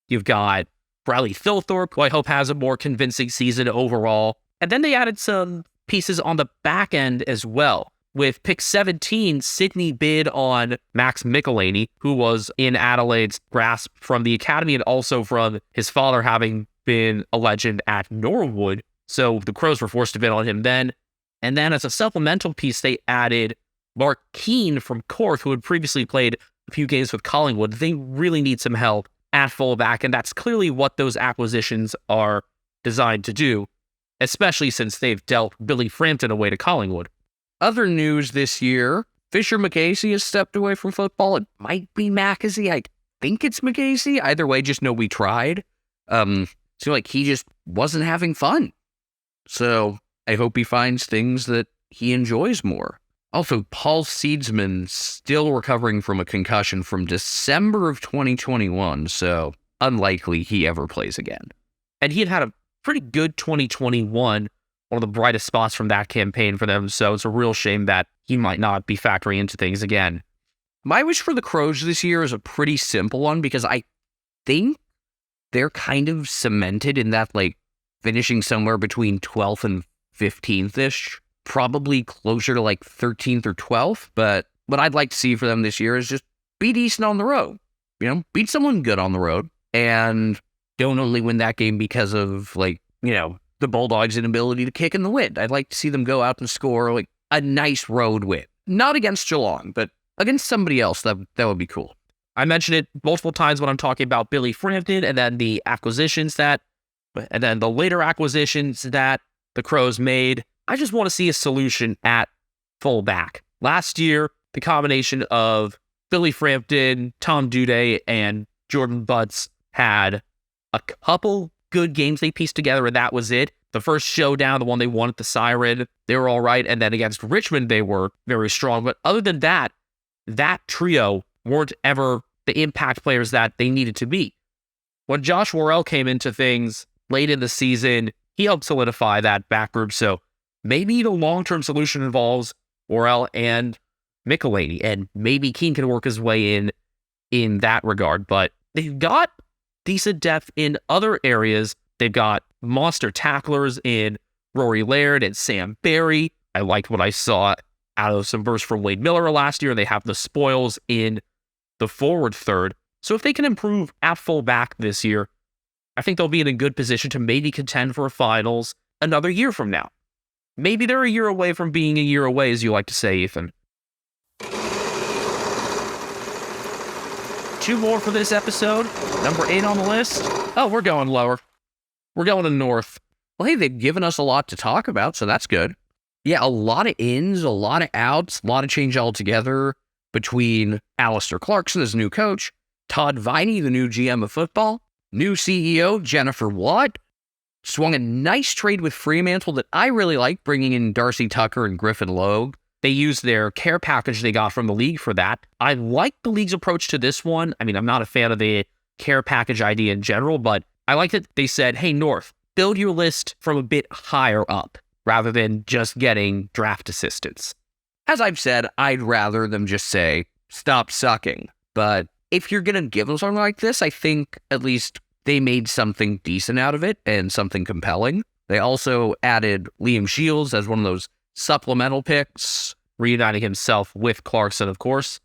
You've got Bradley Thilthorpe, who I hope has a more convincing season overall. And then they added some pieces on the back end as well. With pick 17, Sydney bid on Max Michelini, who was in Adelaide's grasp from the academy and also from his father having been a legend at Norwood. So the Crows were forced to bid on him then. And then as a supplemental piece, they added Mark Keane from Cork, who had previously played a few games with Collingwood. They really need some help at fullback, and that's clearly what those acquisitions are designed to do, especially since they've dealt Billy Frampton away to Collingwood. Other news this year, Fisher McCasey has stepped away from football. It might be McAsey. I think it's McCasey. Either way, just know we tried. So like he just wasn't having fun. So I hope he finds things that he enjoys more. Also, Paul Seedsman still recovering from a concussion from December of 2021, so unlikely he ever plays again. And he had a pretty good 2021, one of the brightest spots from that campaign for them, so it's a real shame that he might not be factoring into things again. My wish for the Crows this year is a pretty simple one because I think they're kind of cemented in that, finishing somewhere between 12th and 15th-ish. Probably closer to 13th or 12th, but what I'd like to see for them this year is just be decent on the road. Beat someone good on the road and don't only win that game because of the Bulldogs' inability to kick in the wind. I'd like to see them go out and score a nice road win. Not against Geelong, but against somebody else. That would be cool. I mentioned it multiple times when I'm talking about Billy Frampton and then the later acquisitions that the Crows made. I just want to see a solution at fullback. Last year, the combination of Billy Frampton, Tom Duday, and Jordan Butts had a couple good games they pieced together, and that was it. The first showdown, the one they won at the Siren, they were all right, and then against Richmond, they were very strong. But other than that, that trio weren't ever the impact players that they needed to be. When Josh Worrell came into things late in the season, he helped solidify that back group, so maybe the long-term solution involves Worrell and Michelini, and maybe Keane can work his way in that regard. But they've got decent depth in other areas. They've got monster tacklers in Rory Laird and Sam Barry. I liked what I saw out of some bursts from Wade Miller last year. They have the spoils in the forward third. So if they can improve at fullback this year, I think they'll be in a good position to maybe contend for a finals another year from now. Maybe they're a year away from being a year away, as you like to say, Ethan. 2 more for this episode. Number 8 on the list. Oh, we're going lower. We're going to north. Well, hey, they've given us a lot to talk about, so that's good. Yeah, a lot of ins, a lot of outs, a lot of change altogether between Alistair Clarkson as new coach, Todd Viney, the new GM of football, new CEO Jennifer Watt, swung a nice trade with Fremantle that I really like, bringing in Darcy Tucker and Griffin Logue. They used their care package they got from the league for that. I like the league's approach to this one. I mean, I'm not a fan of the care package idea in general, but I like that they said, hey, North, build your list from a bit higher up rather than just getting draft assistance. As I've said, I'd rather them just say, stop sucking. But if you're going to give them something like this, I think at least they made something decent out of it and something compelling. They also added Liam Shields as one of those supplemental picks, reuniting himself with Clarkson, of course.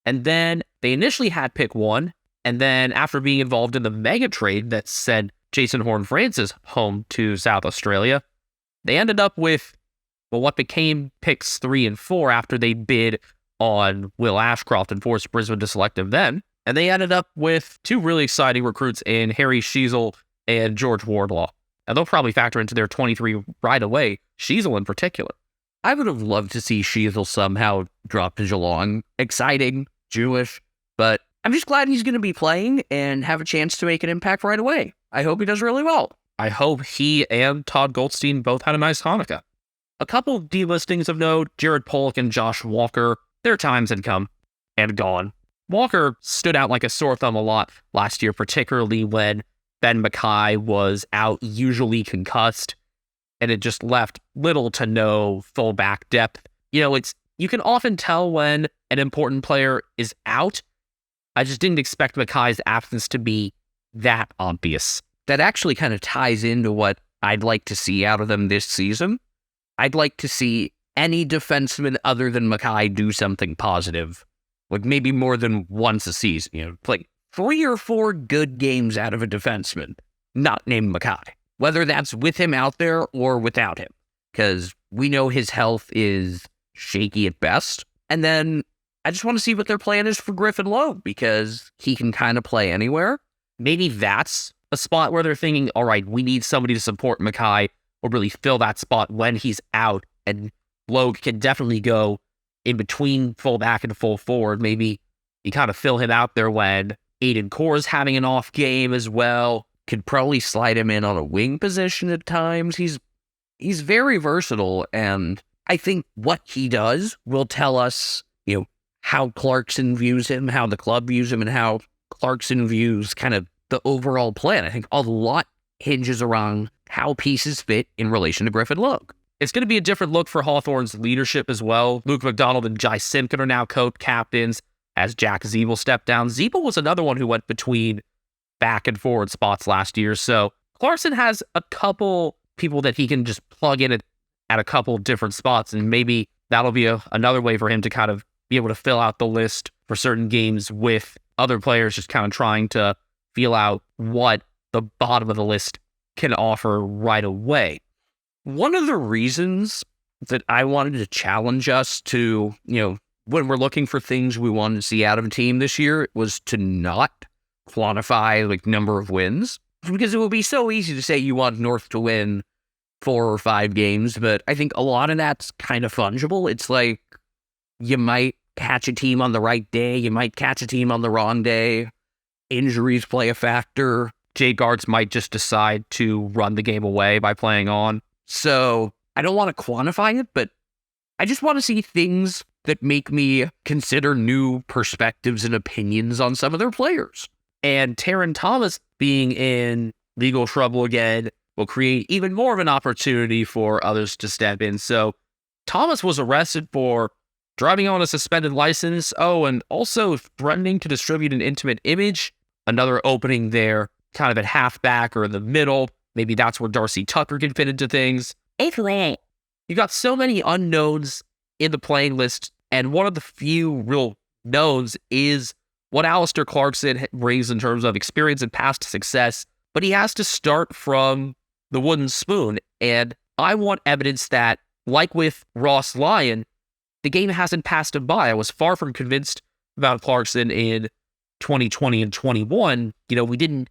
And then they initially had pick 1, and then after being involved in the mega trade that sent Jason Horne-Francis home to South Australia, they ended up with what became picks 3 and 4 after they bid on Will Ashcroft and forced Brisbane to select him then. And they ended up with 2 really exciting recruits in Harry Sheasel and George Wardlaw. And they'll probably factor into their 23 right away, Sheasel in particular. I would have loved to see Sheasel somehow drop to Geelong. Exciting, Jewish, but I'm just glad he's going to be playing and have a chance to make an impact right away. I hope he does really well. I hope he and Todd Goldstein both had a nice Hanukkah. A couple of delistings of note, Jared Pollock and Josh Walker, their times had come and gone. Walker stood out like a sore thumb a lot last year, particularly when Ben Mackay was out, usually concussed, and it just left little to no fullback depth. You can often tell when an important player is out. I just didn't expect Mackay's absence to be that obvious. That actually kind of ties into what I'd like to see out of them this season. I'd like to see any defenseman other than Mackay do something positive, like maybe more than once a season, like 3 or 4 good games out of a defenseman, not named Mackay, whether that's with him out there or without him, because we know his health is shaky at best. And then I just want to see what their plan is for Griffin Lowe, because he can kind of play anywhere. Maybe that's a spot where they're thinking, all right, we need somebody to support Mackay or really fill that spot when he's out. And Lowe can definitely go in between fullback and full forward. Maybe you kind of fill him out there when Aiden Core's having an off game as well. Could probably slide him in on a wing position at times. He's very versatile, and I think what he does will tell us, how Clarkson views him, how the club views him, and how Clarkson views kind of the overall plan. I think a lot hinges around how pieces fit in relation to Griffin Lowe. It's going to be a different look for Hawthorn's leadership as well. Luke McDonald and Jai Simpkin are now co-captains as Jack Zeeble stepped down. Zeeble was another one who went between back and forward spots last year. So Clarkson has a couple people that he can just plug in at a couple different spots, and maybe that'll be another way for him to kind of be able to fill out the list for certain games with other players just kind of trying to feel out what the bottom of the list can offer right away. One of the reasons that I wanted to challenge us to, when we're looking for things we wanted to see out of a team this year, was to not quantify like number of wins, because it would be so easy to say you want North to win 4 or 5 games, but I think a lot of that's kind of fungible. It's like you might catch a team on the right day, you might catch a team on the wrong day. Injuries play a factor. Jade guards might just decide to run the game away by playing on. So I don't want to quantify it, but I just want to see things that make me consider new perspectives and opinions on some of their players. And Taron Thomas being in legal trouble again will create even more of an opportunity for others to step in. So Thomas was arrested for driving on a suspended license. Oh, and also threatening to distribute an intimate image. Another opening there, kind of at halfback or in the middle. Maybe that's where Darcy Tucker can fit into things. You've got so many unknowns in the playing list, and one of the few real knowns is what Alistair Clarkson brings in terms of experience and past success, but he has to start from the wooden spoon, and I want evidence that, like with Ross Lyon, the game hasn't passed him by. I was far from convinced about Clarkson in 2020 and 21. We didn't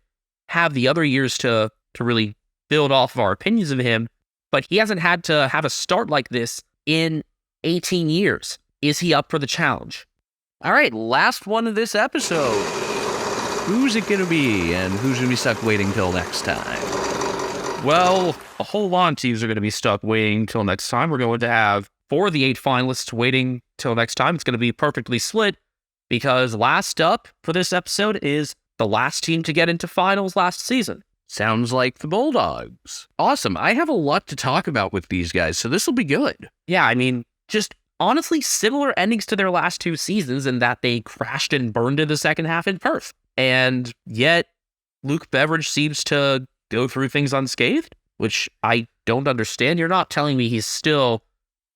have the other years to really build off of our opinions of him, but he hasn't had to have a start like this in 18 years. Is he up for the challenge? All right, last one of this episode. Who's it going to be, and who's going to be stuck waiting till next time? Well, a whole lot of teams are going to be stuck waiting till next time. We're going to have 4 of the 8 finalists waiting till next time. It's going to be perfectly split, because last up for this episode is the last team to get into finals last season. Sounds like the Bulldogs. Awesome. I have a lot to talk about with these guys, so this will be good. Yeah, just honestly similar endings to their last 2 seasons in that they crashed and burned in the second half in Perth. And yet, Luke Beveridge seems to go through things unscathed, which I don't understand. You're not telling me he's still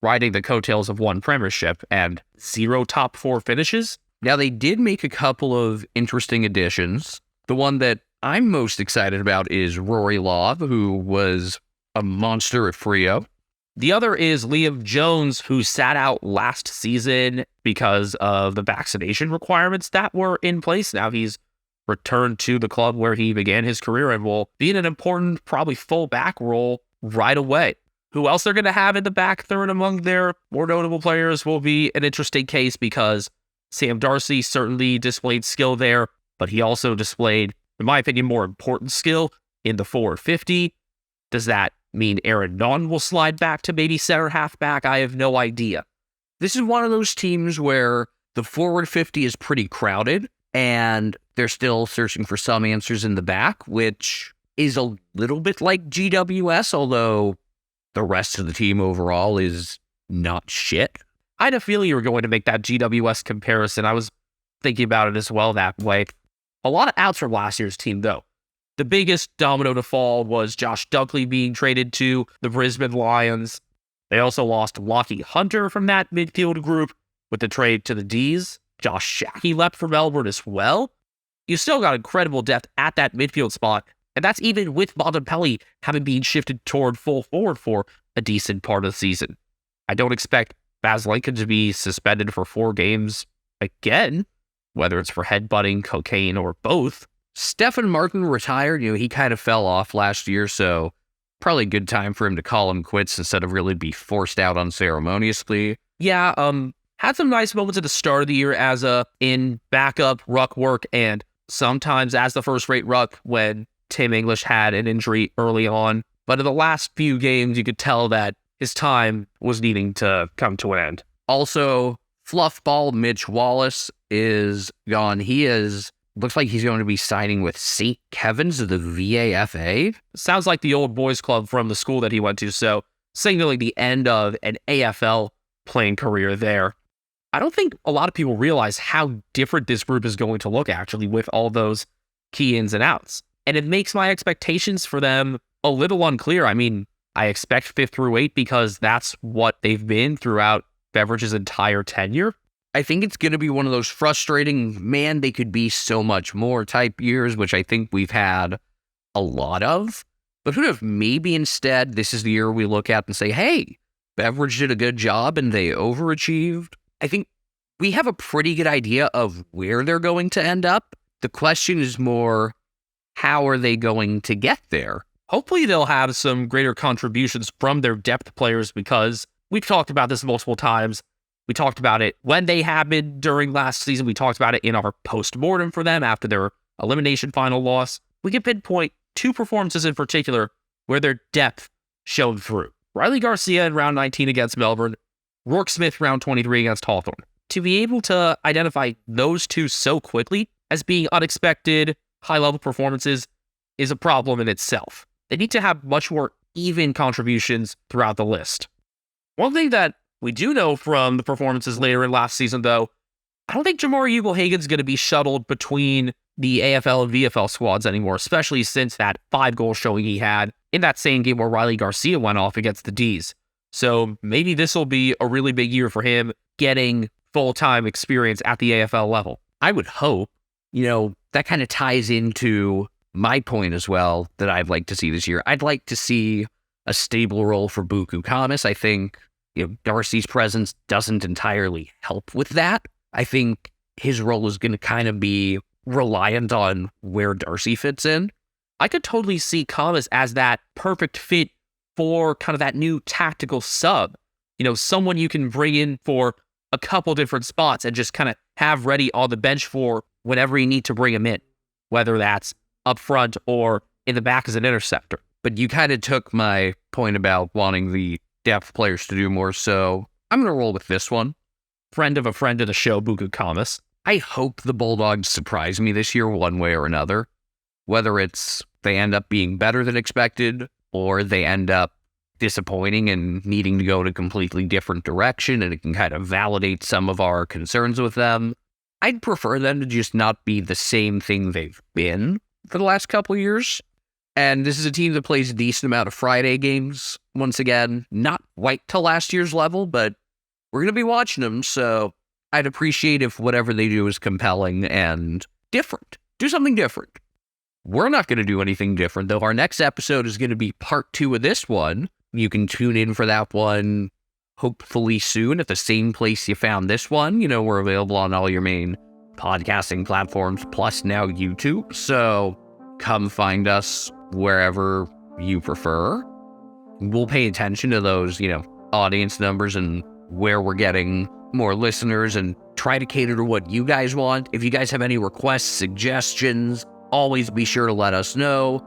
riding the coattails of one premiership and 0 top 4 finishes. Now, they did make a couple of interesting additions. The one that I'm most excited about is Rory Love, who was a monster at Frio. The other is Liam Jones, who sat out last season because of the vaccination requirements that were in place. Now he's returned to the club where he began his career and will be in an important, probably full back role right away. Who else they're going to have in the back third among their more notable players will be an interesting case, because Sam Darcy certainly displayed skill there, but he also displayed, in my opinion, more important skill in the forward 50. Does that mean Aaron Naughton will slide back to maybe center halfback? I have no idea. This is one of those teams where the forward 50 is pretty crowded, and they're still searching for some answers in the back, which is a little bit like GWS, although the rest of the team overall is not shit. I had a feeling you were going to make that GWS comparison. I was thinking about it as well that way. A lot of outs from last year's team, though. The biggest domino to fall was Josh Dunkley being traded to the Brisbane Lions. They also lost Lockie Hunter from that midfield group with the trade to the D's. Josh Shackey left for Melbourne as well. You still got incredible depth at that midfield spot, and that's even with Montempelli having been shifted toward full forward for a decent part of the season. I don't expect Baz Lincoln to be suspended for 4 games again, whether it's for headbutting, cocaine, or both. Stefan Martin retired. He kind of fell off last year, so probably a good time for him to call him quits instead of really be forced out unceremoniously. Yeah, had some nice moments at the start of the year as in backup ruck work, and sometimes as the first-rate ruck when Tim English had an injury early on. But in the last few games, you could tell that his time was needing to come to an end. Also, fluffball Mitch Wallace is gone. Looks like he's going to be signing with St. Kevin's of the VAFA. Sounds like the old boys club from the school that he went to, so signaling the end of an AFL playing career there. I don't think a lot of people realize how different this group is going to look, actually, with all those key ins and outs. And it makes my expectations for them a little unclear. I mean, I expect 5th through 8 because that's what they've been throughout Beveridge's entire tenure. I think it's going to be one of those frustrating, man, they could be so much more type years, which I think we've had a lot of. But who knows, maybe instead this is the year we look at and say, hey, Beveridge did a good job and they overachieved. I think we have a pretty good idea of where they're going to end up. The question is more, how are they going to get there? Hopefully they'll have some greater contributions from their depth players, because we've talked about this multiple times. We talked about it when they happened during last season. We talked about it in our post-mortem for them after their elimination final loss. We can pinpoint 2 performances in particular where their depth showed through. Riley Garcia in round 19 against Melbourne, Rourke Smith round 23 against Hawthorn. To be able to identify those 2 so quickly as being unexpected, high-level performances is a problem in itself. They need to have much more even contributions throughout the list. One thing that we do know from the performances later in last season, though, I don't think Jamari Ugle-Hagan's going to be shuttled between the AFL and VFL squads anymore, especially since that 5-goal showing he had in that same game where Riley Garcia went off against the D's. So maybe this will be a really big year for him getting full-time experience at the AFL level. I would hope. That kind of ties into my point as well that I'd like to see this year. I'd like to see a stable role for Buku Kamis. I think Darcy's presence doesn't entirely help with that. I think his role is going to kind of be reliant on where Darcy fits in. I could totally see Kamis as that perfect fit for kind of that new tactical sub. Someone you can bring in for a couple different spots and just kind of have ready on the bench for whenever you need to bring him in, whether that's up front or in the back as an interceptor. But you kind of took my point about wanting the depth players to do more, so I'm going to roll with this one. Friend of a friend of the show, Buku Kamis. I hope the Bulldogs surprise me this year one way or another. Whether it's they end up being better than expected, or they end up disappointing and needing to go in a completely different direction, and it can kind of validate some of our concerns with them. I'd prefer them to just not be the same thing they've been for the last couple years. And this is a team that plays a decent amount of Friday games. Once again, not quite to last year's level, but we're going to be watching them, so I'd appreciate if whatever they do is compelling and different. Do something different. We're not going to do anything different, though. Our next episode is going to be part 2 of this one. You can tune in for that one hopefully soon at the same place you found this one. You know, we're available on all your main podcasting platforms, plus now YouTube. So come find us wherever you prefer. We'll pay attention to those, audience numbers and where we're getting more listeners and try to cater to what you guys want. If you guys have any requests, suggestions, always be sure to let us know.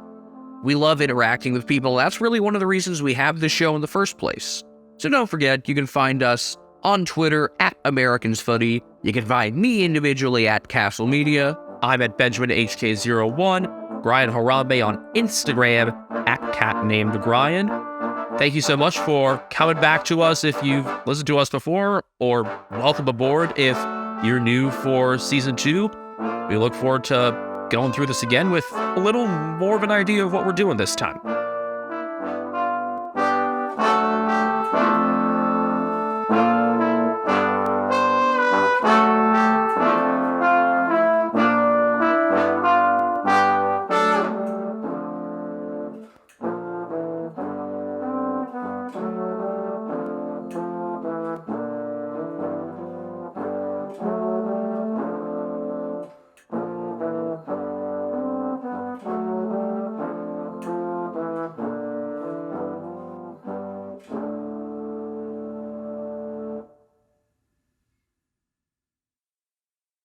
We love interacting with people. That's really one of the reasons we have this show in the first place. So don't forget, you can find us on Twitter at AmericansFooty. You can find me individually at Castle Media. I'm at BenjaminHK01. Brian Harambe on Instagram at CatNamedBrian. Thank you so much for coming back to us if you've listened to us before, or welcome aboard if you're new for Season 2. We look forward to going through this again with a little more of an idea of what we're doing this time.